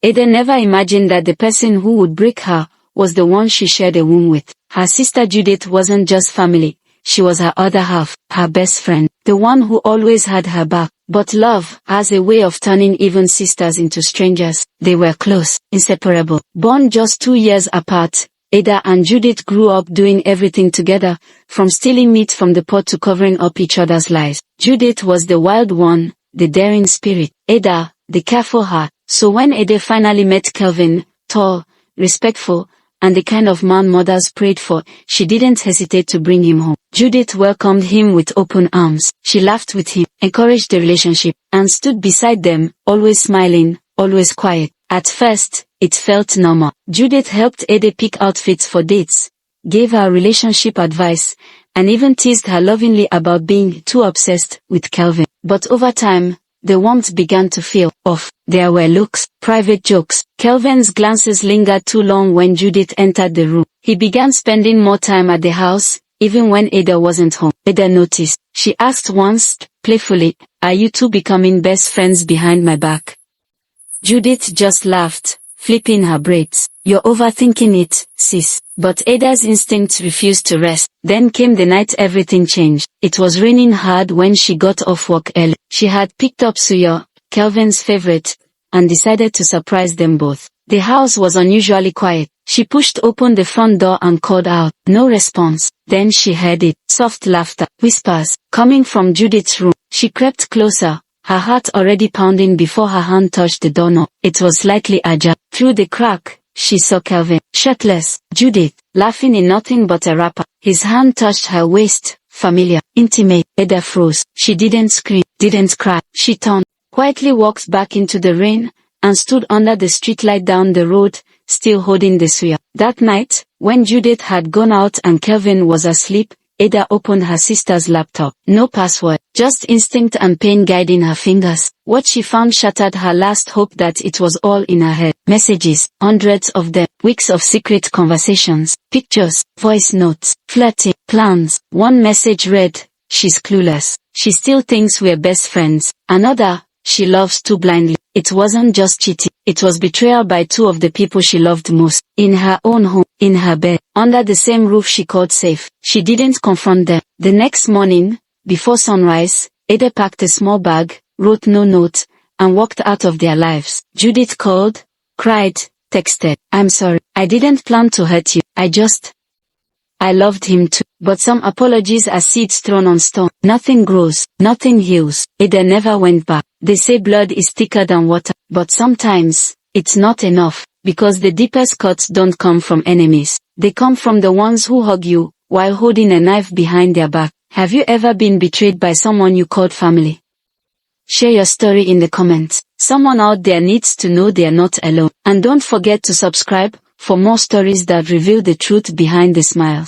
Ada never imagined that the person who would break her was the one she shared a womb with. Her sister Judith wasn't just family, she was her other half, her best friend, the one who always had her back. But love has a way of turning even sisters into strangers. They were close, inseparable. Born just 2 years apart, Ada and Judith grew up doing everything together, from stealing meat from the pot to covering up each other's lies. Judith was the wild one, the daring spirit. Ada, the careful heart. So when Ada finally met Kelvin, tall, respectful, and the kind of man mothers prayed for, she didn't hesitate to bring him home. Judith welcomed him with open arms. She laughed with him, encouraged the relationship, and stood beside them, always smiling, always quiet. At first, it felt normal. Judith helped Ada pick outfits for dates, gave her relationship advice, and even teased her lovingly about being too obsessed with Kelvin. But over time, the warmth began to feel off. There were looks, private jokes. Kelvin's glances lingered too long when Judith entered the room. He began spending more time at the house, even when Ada wasn't home. Ada noticed. She asked once, playfully, "Are you two becoming best friends behind my back?" Judith just laughed, flipping her braids. "You're overthinking it, sis." But Ada's instincts refused to rest. Then came the night everything changed. It was raining hard when she got off work early. She had picked up Suya, Kelvin's favorite, and decided to surprise them both. The house was unusually quiet. She pushed open the front door and called out. No response. Then she heard it. Soft laughter, whispers, coming from Judith's room. She crept closer, her heart already pounding before her hand touched the doorknob. It was slightly ajar. Through the crack, she saw Kelvin, shirtless, Judith, laughing in nothing but a wrapper. His hand touched her waist, familiar, intimate. Ada froze. She didn't scream, didn't cry. She turned, quietly walked back into the rain, and stood under the streetlight down the road, still holding the suya. That night, when Judith had gone out and Kelvin was asleep, Ada opened her sister's laptop. No password, just instinct and pain guiding her fingers. What she found shattered her last hope that it was all in her head. Messages, hundreds of them, weeks of secret conversations, pictures, voice notes, flirting, plans. One message read, "She's clueless. She still thinks we're best friends." Another, "She loves too blindly." It wasn't just cheating, it was betrayal by two of the people she loved most. In her own home, in her bed, under the same roof she called safe. She didn't confront them. The next morning, before sunrise, Ada packed a small bag, wrote no note, and walked out of their lives. Judith called, cried, texted, "I'm sorry, I didn't plan to hurt you, I loved him too." But some apologies are seeds thrown on stone. Nothing grows, nothing heals. Ada never went back. They say blood is thicker than water, but sometimes, it's not enough, because the deepest cuts don't come from enemies. They come from the ones who hug you, while holding a knife behind their back. Have you ever been betrayed by someone you called family? Share your story in the comments. Someone out there needs to know they are not alone. And don't forget to subscribe, for more stories that reveal the truth behind the smiles.